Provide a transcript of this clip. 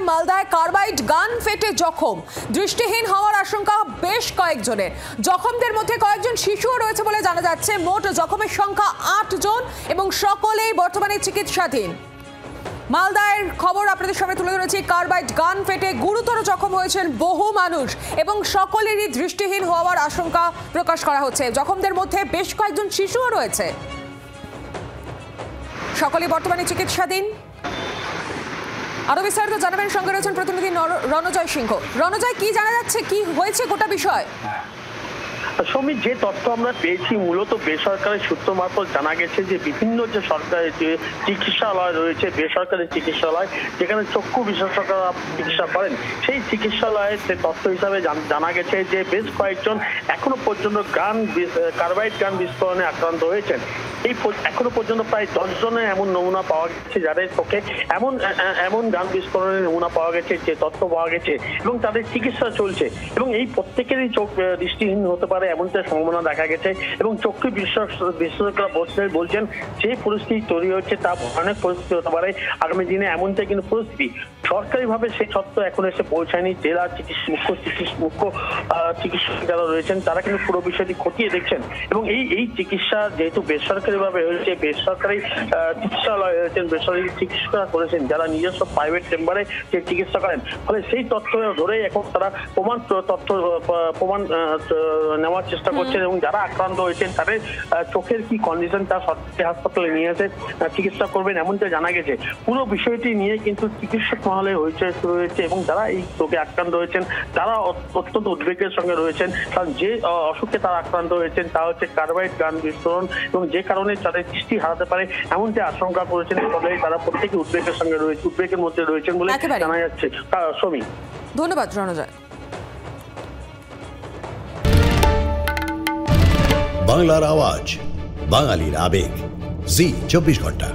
মালদায় কার্বাইড গান ফেটে জখম, দৃষ্টিহীন হওয়ার আশঙ্কা বেশ কয়েকজনের। জখমদের মধ্যে কয়েকজন শিশুও রয়েছে বলে জানা যাচ্ছে। মোট জখমের সংখ্যা 8 জন এবং সকলেই বর্তমানে চিকিৎসাধীন। মালদার খবর আপনাদের সামনে তুলে ধরেছি। কার্বাইড গান ফেটে গুরুতর জখম হয়েছেন বহু মানুষ এবং সকলেরই দৃষ্টিহীন হওয়ার আশঙ্কা প্রকাশ করা হচ্ছে। জখমদের মধ্যে বেশ কয়েকজন শিশুও রয়েছে, সকলেই বর্তমানে চিকিৎসাধীন। আরো বিস্তারিত জানাবেন, সঙ্গে রয়েছেন প্রতিনিধি রণজয় সিংহ। রণজয়, কি জানা যাচ্ছে, কি হয়েছে গোটা বিষয়? সমী, যে তথ্য আমরা পেয়েছি মূলত বেসরকারি সূত্র মারফত জানা গেছে যে বিভিন্ন যে সরকারি যে চিকিৎসালয় রয়েছে, বেসরকারি চিকিৎসালয় যেখানে চক্ষু বিশেষজ্ঞরা চিকিৎসা করেন, সেই চিকিৎসালয়ের যে তথ্য হিসাবে জানা গেছে যে বেশ কয়েকজন এখনো পর্যন্ত কার্বাইড গান বিস্ফোরণে আক্রান্ত হয়েছেন। এই এখনো পর্যন্ত প্রায় 10 জনের এমন নমুনা পাওয়া গেছে যাদের চোখে এমন গান বিস্ফোরণের নমুনা পাওয়া গেছে, যে তথ্য পাওয়া গেছে, এবং তাদের চিকিৎসা চলছে। এবং এই প্রত্যেকেরই চোখ দৃষ্টিহীন হতে পারে এমনটা সম্ভাবনা দেখা গেছে। এবং চক্ষু বিশেষজ্ঞরা বলছেন যে পরিস্থিতি তৈরি হচ্ছে তা অনেক পরিস্থিতি হতে পারে আগামী দিনে, এমনটা কিন্তু পরিস্থিতি। সরকারিভাবে সেই তথ্য এখন এসে পৌঁছায়নি। জেলা মুখ্য চিকিৎসক যারা রয়েছেন তারা কিন্তু পুরো বিষয়টি খতিয়ে দেখছেন। এবং এই চিকিৎসা যেহেতু বেসরকারি ভাবে হয়েছে, বেসরকারি চিকিৎসালয় হয়েছেন, বেসরকারি চিকিৎসকরা করেছেন যারা নিজস্ব প্রাইভেট চেম্বারে যে চিকিৎসা করেন, ফলে সেই তথ্য ধরেই এখন তারা প্রমাণ নেওয়ার চেষ্টা করছেন। এবং যারা আক্রান্ত হয়েছেন তাদের চোখের কি কন্ডিশন তা সরকারি হাসপাতালে নিয়ে এসে চিকিৎসা করবেন এমনটা জানা গেছে। পুরো বিষয়টি নিয়ে কিন্তু চিকিৎসক মহলে হইচই শুরু হয়েছে এবং যারা এই রোগে আক্রান্ত হয়েছেন তারা অত্যন্ত উদ্বেগের সঙ্গে রয়েছেন। কারণ যে অসুখে তারা আক্রান্ত হয়েছেন তা হচ্ছে কার্বাইড গান বিস্ফোরণ, এবং যে কারণে তাদের দৃষ্টি হারাতে পারে এমনটি আশঙ্কা করেছেন। ফলে তারা প্রত্যেকে উদ্বেগের মধ্যে রয়েছেন বলে জানা যাচ্ছে। সমী, ধন্যবাদ রণজয়। বাংলার আওয়াজ, বাঙালির আবেগ, জি 24 ঘন্টা।